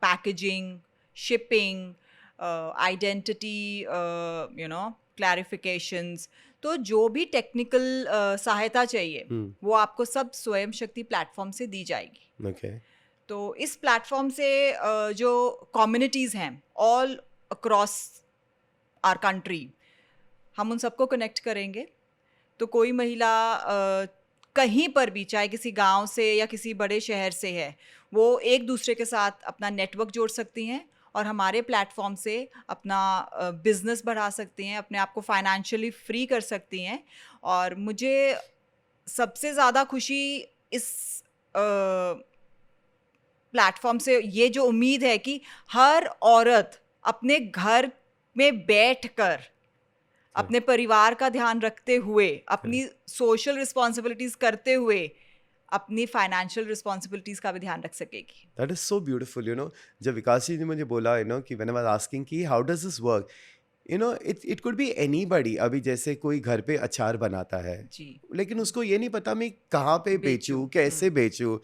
[SPEAKER 2] पैकेजिंग, शिपिंग, आइडेंटिटी, क्लैरिफिकेशंस, तो जो भी टेक्निकल सहायता चाहिए वो आपको सब स्वयं शक्ति प्लेटफॉर्म से दी जाएगी.
[SPEAKER 1] Okay.
[SPEAKER 2] तो इस प्लेटफॉर्म से जो कम्युनिटीज़ हैं ऑल अक्रॉस आवर कंट्री, हम उन सबको कनेक्ट करेंगे. तो कोई महिला कहीं पर भी, चाहे किसी गांव से या किसी बड़े शहर से है, वो एक दूसरे के साथ अपना नेटवर्क जोड़ सकती हैं और हमारे प्लेटफॉर्म से अपना बिजनेस बढ़ा सकती हैं, अपने आप को फाइनेंशियली फ्री कर सकती हैं. और मुझे सबसे ज़्यादा खुशी इस प्लेटफॉर्म से ये जो उम्मीद है कि हर औरत अपने घर में बैठकर अपने परिवार का ध्यान रखते हुए, अपनी सोशल रिस्पॉन्सिबिलिटीज करते हुए, अपनी फाइनेंशियल रिस्पॉन्सिबिलिटीज का भी ध्यान रख सकेगी.
[SPEAKER 1] That is so beautiful, जब विकास जी ने मुझे बोला, कि when I was asking कि how does this work, it could be anybody. अभी जैसे कोई घर पे अचार बनाता है,
[SPEAKER 2] जी.
[SPEAKER 1] लेकिन उसको ये नहीं पता मैं कहाँ पे बेचूँ, कैसे बेचूँ,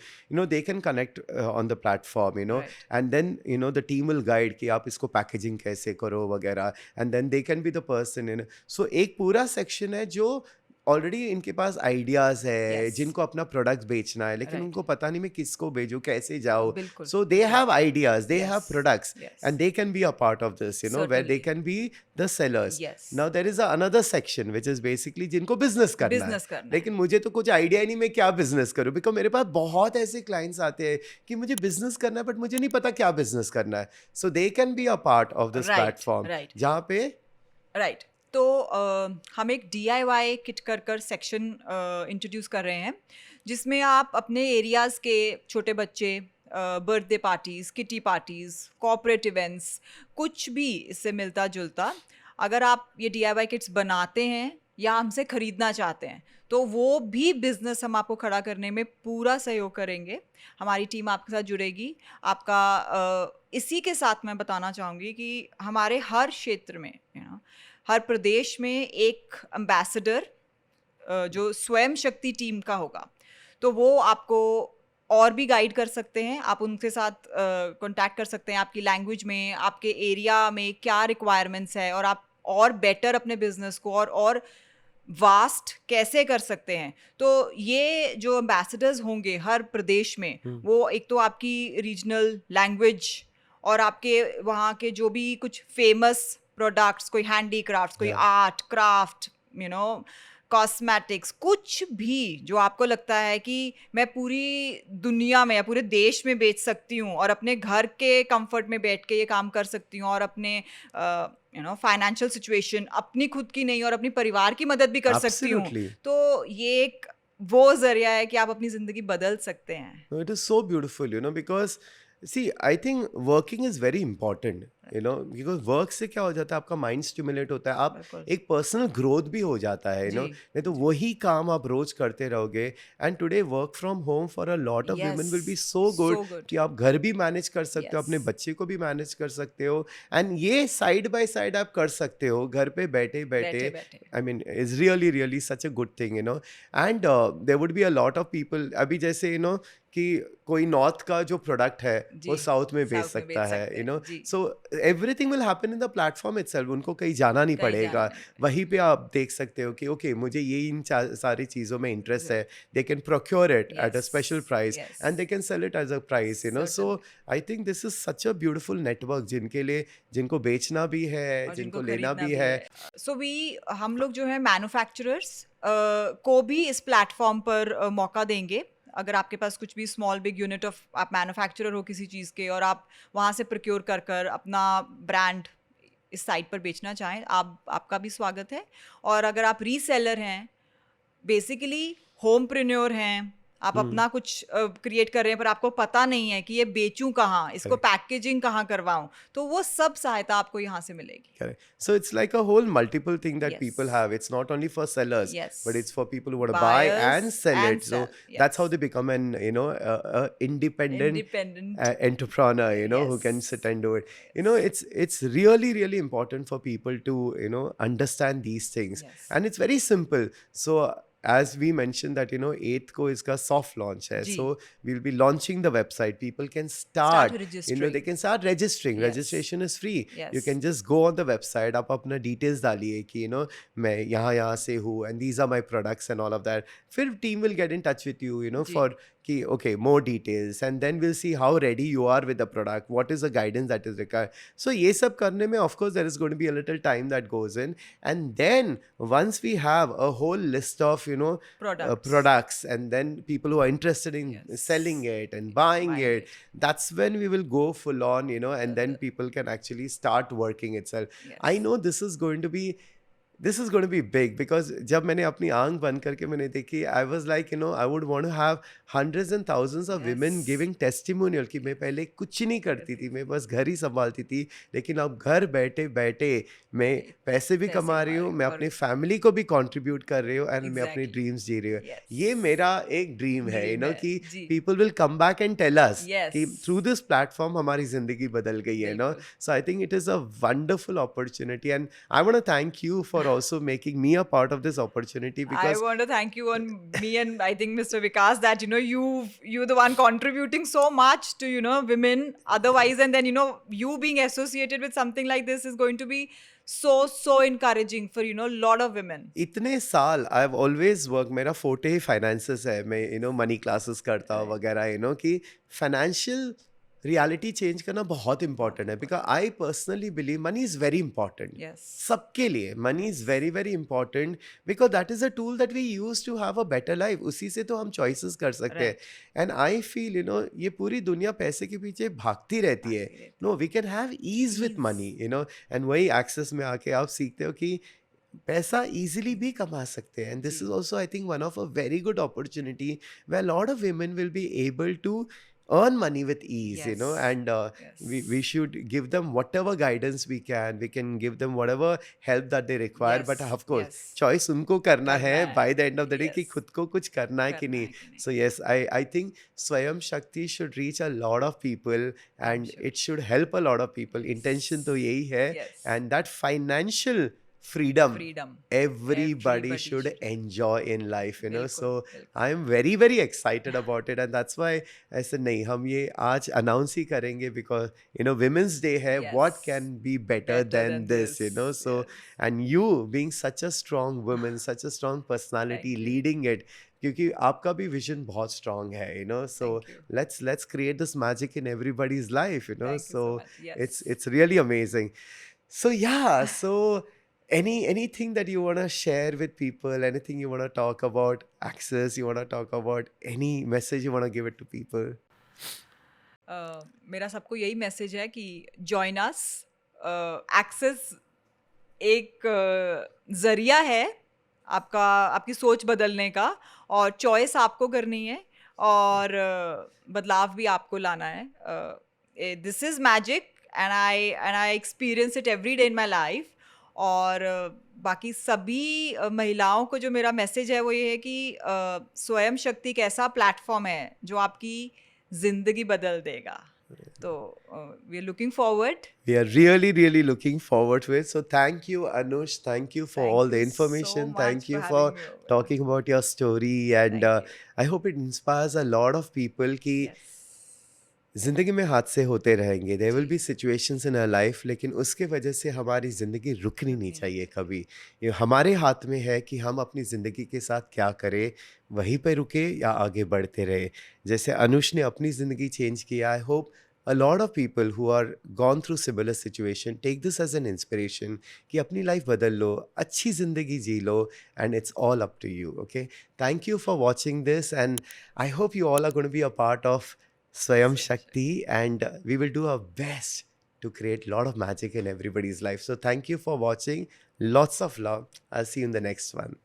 [SPEAKER 1] they can connect on the platform,
[SPEAKER 2] Right.
[SPEAKER 1] and then the team will guide कि आप इसको पैकेजिंग कैसे करो वगैरह, and then they can be the person, so एक पूरा सेक्शन है जो ऑलरेडी इनके पास आइडियाज है,
[SPEAKER 2] Yes.
[SPEAKER 1] जिनको अपना प्रोडक्ट बेचना है, लेकिन
[SPEAKER 2] Right.
[SPEAKER 1] उनको पता नहीं मैं किसको भेजूं, कैसे जाऊं.
[SPEAKER 2] बिल्कुल.
[SPEAKER 1] So they have ideas, they have
[SPEAKER 2] Yes.
[SPEAKER 1] Products,
[SPEAKER 2] Yes.
[SPEAKER 1] And they can be a part of this, where they
[SPEAKER 2] Certainly.
[SPEAKER 1] Can be the sellers.
[SPEAKER 2] Yes.
[SPEAKER 1] Now there is another section which is basically जिनको business करना
[SPEAKER 2] Business
[SPEAKER 1] है,
[SPEAKER 2] करना है.
[SPEAKER 1] लेकिन मुझे तो कुछ idea ही नहीं मैं क्या बिजनेस करूं, बिकॉज मेरे पास बहुत ऐसे क्लाइंट्स आते हैं कि मुझे बिजनेस करना है बट मुझे नहीं पता क्या बिजनेस करना है. So they can be a part of this
[SPEAKER 2] Right.
[SPEAKER 1] Platform,
[SPEAKER 2] Right.
[SPEAKER 1] जहाँ पे
[SPEAKER 2] राइट. तो हम एक DIY किट कर सेक्शन इंट्रोड्यूस कर रहे हैं, जिसमें आप अपने एरियाज़ के छोटे बच्चे, birthday parties, kitty parties, corporate events, कुछ भी इससे मिलता जुलता, अगर आप ये DIY किट्स बनाते हैं या हमसे ख़रीदना चाहते हैं, तो वो भी बिज़नेस हम आपको खड़ा करने में पूरा सहयोग करेंगे. हमारी टीम आपके साथ जुड़ेगी. आपका इसी के साथ मैं बताना चाहूँगी कि हमारे हर क्षेत्र में, हर प्रदेश में एक एम्बेसडर जो स्वयं शक्ति टीम का होगा, तो वो आपको और भी गाइड कर सकते हैं. आप उनके साथ कांटेक्ट कर सकते हैं. आपकी लैंग्वेज में, आपके एरिया में क्या रिक्वायरमेंट्स है, और आप और बेटर अपने बिजनेस को और वास्ट कैसे कर सकते हैं. तो ये जो एम्बेसडर्स होंगे हर प्रदेश में, वो एक तो आपकी रीजनल लैंग्वेज और आपके वहाँ के जो भी कुछ फेमस प्रोडक्ट्स, कोई हैंडीक्राफ्ट्स, कोई आर्ट क्राफ्ट, कॉस्मेटिक्स, कुछ भी जो आपको लगता है कि मैं पूरी दुनिया में या पूरे देश में बेच सकती हूँ और अपने घर के कंफर्ट में बैठ के ये काम कर सकती हूँ, और अपने फाइनेंशियल सिचुएशन अपनी खुद की नहीं और अपनी परिवार की मदद भी कर सकती हूँ,
[SPEAKER 1] Absolutely.
[SPEAKER 2] तो ये एक वो जरिया है कि आप अपनी जिंदगी बदल सकते हैं.
[SPEAKER 1] No, it is so beautiful, because see, I think working is very important, because work से क्या हो जाता है, आपका माइंड स्टिमुलेट होता है, आप
[SPEAKER 2] बिल्कुल.
[SPEAKER 1] एक पर्सनल ग्रोथ भी हो जाता है,
[SPEAKER 2] जी.
[SPEAKER 1] नहीं तो वही काम आप रोज करते रहोगे. And today work from home for a lot of
[SPEAKER 2] Yes.
[SPEAKER 1] Women will be so good
[SPEAKER 2] So good.
[SPEAKER 1] कि आप घर भी मैनेज कर सकते हो,
[SPEAKER 2] Yes.
[SPEAKER 1] अपने बच्चे को भी मैनेज कर सकते हो, एंड ये साइड बाय साइड आप कर सकते हो घर पे बैठे बैठे.
[SPEAKER 2] बैठे.
[SPEAKER 1] I mean, it's really such a good thing, and there would be a lot of people. अभी जैसे कि कोई नॉर्थ का जो प्रोडक्ट है वो
[SPEAKER 2] जी,
[SPEAKER 1] साउथ में बेच
[SPEAKER 2] साउथ में बेच
[SPEAKER 1] सकता है,
[SPEAKER 2] सकते हैं, जी.
[SPEAKER 1] So everything will happen in the platform itself. उनको कहीं जाना नहीं
[SPEAKER 2] कहीं
[SPEAKER 1] पड़ेगा,
[SPEAKER 2] जाना नहीं
[SPEAKER 1] वहीं पे आप देख सकते हो कि ओके मुझे ये इन सारी चीज़ों में इंटरेस्ट है. They can procure it at a
[SPEAKER 2] Yes,
[SPEAKER 1] special price
[SPEAKER 2] yes.
[SPEAKER 1] And they can sell it as a price, so I think this is such a beautiful network जिनके लिए, जिनको बेचना भी है,
[SPEAKER 2] और
[SPEAKER 1] जिनको
[SPEAKER 2] जिनको
[SPEAKER 1] लेना
[SPEAKER 2] खरीदना
[SPEAKER 1] भी है.
[SPEAKER 2] सो हम लोग जो है मैन्युफैक्चरर्स को भी इस प्लेटफॉर्म पर मौका देंगे. अगर आपके पास कुछ भी स्मॉल बिग यूनिट ऑफ, आप मैन्युफैक्चरर हो किसी चीज़ के और आप वहाँ से प्रोक्योर कर अपना ब्रांड इस साइट पर बेचना चाहें, आपका भी स्वागत है. और अगर आप रीसेलर हैं, बेसिकली होमप्रेन्योर हैं, आप अपना कुछ क्रिएट कर रहे हैं पर आपको पता नहीं है कि ये बेचूं कहाँ, इसको पैकेजिंग कहाँ करवाऊं, तो वो सब सहायता आपको यहाँ से मिलेगी.
[SPEAKER 1] Correct. So it's like a whole multiple thing that
[SPEAKER 2] Yes.
[SPEAKER 1] people have. It's not only for sellers,
[SPEAKER 2] Yes.
[SPEAKER 1] but it's for people who want to buy
[SPEAKER 2] Buyers
[SPEAKER 1] and sell
[SPEAKER 2] and
[SPEAKER 1] it. So
[SPEAKER 2] sell,
[SPEAKER 1] that's how
[SPEAKER 2] yes.
[SPEAKER 1] they become an, independent
[SPEAKER 2] Independent.
[SPEAKER 1] entrepreneur, who can
[SPEAKER 2] Yes.
[SPEAKER 1] sit and do it. It's really important for people to, understand these things.
[SPEAKER 2] Yes.
[SPEAKER 1] And it's very simple. So as we mentioned that 8th ko iska soft launch hai,
[SPEAKER 2] ji.
[SPEAKER 1] so we'll be launching the website. People can start
[SPEAKER 2] registering.
[SPEAKER 1] they can start registering.
[SPEAKER 2] Yes.
[SPEAKER 1] Registration is free.
[SPEAKER 2] Yes.
[SPEAKER 1] You can just go on the website, आप अपना details डालिए कि मैं यहाँ से हूँ and these are my products and all of that. फिर team will get in touch with you,
[SPEAKER 2] ji.
[SPEAKER 1] for कि okay, more details, and then we'll see how ready you are with the product, what is the guidance that is required. So ये सब करने में of course there is going to be a little time that goes in, and then once we have a whole list of products, and then people who are interested in
[SPEAKER 2] Yes.
[SPEAKER 1] selling it and buying
[SPEAKER 2] Buying
[SPEAKER 1] it,
[SPEAKER 2] it.
[SPEAKER 1] that's when we will go full on, and then people can actually start working itself.
[SPEAKER 2] Yes.
[SPEAKER 1] I know this is going to be big, because जब मैंने अपनी आंख बंद करके मैंने देखी, I was like, I would want to have hundreds and thousands of women
[SPEAKER 2] Yes.
[SPEAKER 1] giving testimonial कि मैं पहले कुछ नहीं करती थी, मैं बस घर ही संभालती थी, लेकिन अब घर बैठे बैठे मैं पैसे भी
[SPEAKER 2] पैसे
[SPEAKER 1] कमा रही हूँ,
[SPEAKER 2] कमा
[SPEAKER 1] मैं
[SPEAKER 2] रही हूँ
[SPEAKER 1] अपनी फैमिली को भी कंट्रीब्यूट कर रही हूँ, एंड मैं अपनी
[SPEAKER 2] Exactly.
[SPEAKER 1] ड्रीम्स जी रही हूँ.
[SPEAKER 2] Yes.
[SPEAKER 1] ये मेरा एक ड्रीम है,
[SPEAKER 2] Dream है,
[SPEAKER 1] कि
[SPEAKER 2] जी.
[SPEAKER 1] people will come back and tell us
[SPEAKER 2] Yes.
[SPEAKER 1] कि through this platform हमारी जिंदगी बदल गई है,
[SPEAKER 2] बिल्कुल.
[SPEAKER 1] So I think it is a wonderful opportunity, and I want to thank you for also making me a part of this opportunity,
[SPEAKER 2] I
[SPEAKER 1] because
[SPEAKER 2] want to thank you on me and I think Mr. Vikas that you're the one contributing so much to women otherwise, and then you being associated with something like this is going to be so encouraging for a lot of women.
[SPEAKER 1] इतने साल I have always work, मेरा फोटे ही finances है, मैं money classes करता हूँ वगैरह, कि फाइनेंशियल रियलिटी चेंज करना बहुत इंपॉर्टेंट है, because I personally believe money is very important.
[SPEAKER 2] Yes.
[SPEAKER 1] सबके लिए money is very very important, because that is a tool that we use to have a better life. उसी से तो हम choices कर सकते हैं. एंड आई फील ये पूरी दुनिया पैसे के पीछे भागती रहती है. No, we can have ease with money, and वही एक्सेस में आके आप सीखते हो कि पैसा इजीली भी कमा सकते हैं. And this is also I think one of a very good opportunity where lot of women will be able to earn money with ease,
[SPEAKER 2] Yes.
[SPEAKER 1] and
[SPEAKER 2] Yes.
[SPEAKER 1] we should give them whatever guidance we can give them whatever help that they require, but
[SPEAKER 2] Yes,
[SPEAKER 1] of course
[SPEAKER 2] yes.
[SPEAKER 1] choice उनको करना है
[SPEAKER 2] करना है.
[SPEAKER 1] by the end of the day कि
[SPEAKER 2] Yes.
[SPEAKER 1] खुद को कुछ करना है कि
[SPEAKER 2] करना
[SPEAKER 1] नहीं.
[SPEAKER 2] है कि नहीं.
[SPEAKER 1] So yes, I think Swayam Shakti should reach a lot of people, and
[SPEAKER 2] sure.
[SPEAKER 1] it should help a lot of people. Intention तो यही है.
[SPEAKER 2] Yes.
[SPEAKER 1] And that financial freedom
[SPEAKER 2] Freedom.
[SPEAKER 1] everybody should
[SPEAKER 2] should.
[SPEAKER 1] enjoy in life,
[SPEAKER 2] बिल्कुल,
[SPEAKER 1] so
[SPEAKER 2] बिल्कुल.
[SPEAKER 1] I am very very excited about it, and that's why I said नहीं, हम ये आज announce ही करेंगे, because women's day है.
[SPEAKER 2] Yes.
[SPEAKER 1] What can be better than this, so
[SPEAKER 2] Yes.
[SPEAKER 1] and you being such a strong woman, such a strong personality
[SPEAKER 2] Thank you.
[SPEAKER 1] leading it, क्योंकि आपका भी vision बहुत strong है, so
[SPEAKER 2] Thank you.
[SPEAKER 1] let's create this magic in everybody's life,
[SPEAKER 2] Thank you
[SPEAKER 1] so
[SPEAKER 2] so much. Yes.
[SPEAKER 1] it's really amazing. So yeah, so anything that you want to share with people, anything you want to talk about Access, you want to talk about any message you want to give it to people?
[SPEAKER 2] मेरा सबको यही message है कि join us. Access एक जरिया है आपकी सोच बदलने का, और चॉइस आपको करनी है, और बदलाव भी आपको लाना है. This is magic and I experience it every day in my life. और बाकी सभी महिलाओं को जो मेरा मैसेज है वो ये है कि स्वयं शक्ति एक ऐसा प्लेटफॉर्म है जो आपकी जिंदगी बदल देगा. तो we are looking forward.
[SPEAKER 1] We are really really looking forward to it. So thank you Anush, thank you for
[SPEAKER 2] Thank
[SPEAKER 1] all the
[SPEAKER 2] you so
[SPEAKER 1] information,
[SPEAKER 2] much
[SPEAKER 1] thank
[SPEAKER 2] for
[SPEAKER 1] you
[SPEAKER 2] having
[SPEAKER 1] for
[SPEAKER 2] me over.
[SPEAKER 1] talking about your story, and
[SPEAKER 2] Thank you.
[SPEAKER 1] I hope it inspires a lot of people कि
[SPEAKER 2] Yes.
[SPEAKER 1] ज़िंदगी में हादसे होते रहेंगे. There will be situations in our life, लेकिन उसके वजह से हमारी ज़िंदगी रुकनी नहीं चाहिए कभी. ये हमारे हाथ में है कि हम अपनी ज़िंदगी के साथ क्या करें, वहीं पे रुके या आगे बढ़ते रहे. जैसे अनुष ने अपनी ज़िंदगी चेंज किया, I hope a lot of people who are gone through similar situation take this as an inspiration कि अपनी लाइफ बदल लो, अच्छी ज़िंदगी जी लो, and it's all up to you. Okay, thank you for watching this, and I hope you all are going to be a part of Swayam Shakti, and we will do our best to create a lot of magic in everybody's life. So thank you for watching. Lots of love. I'll see you in the next one.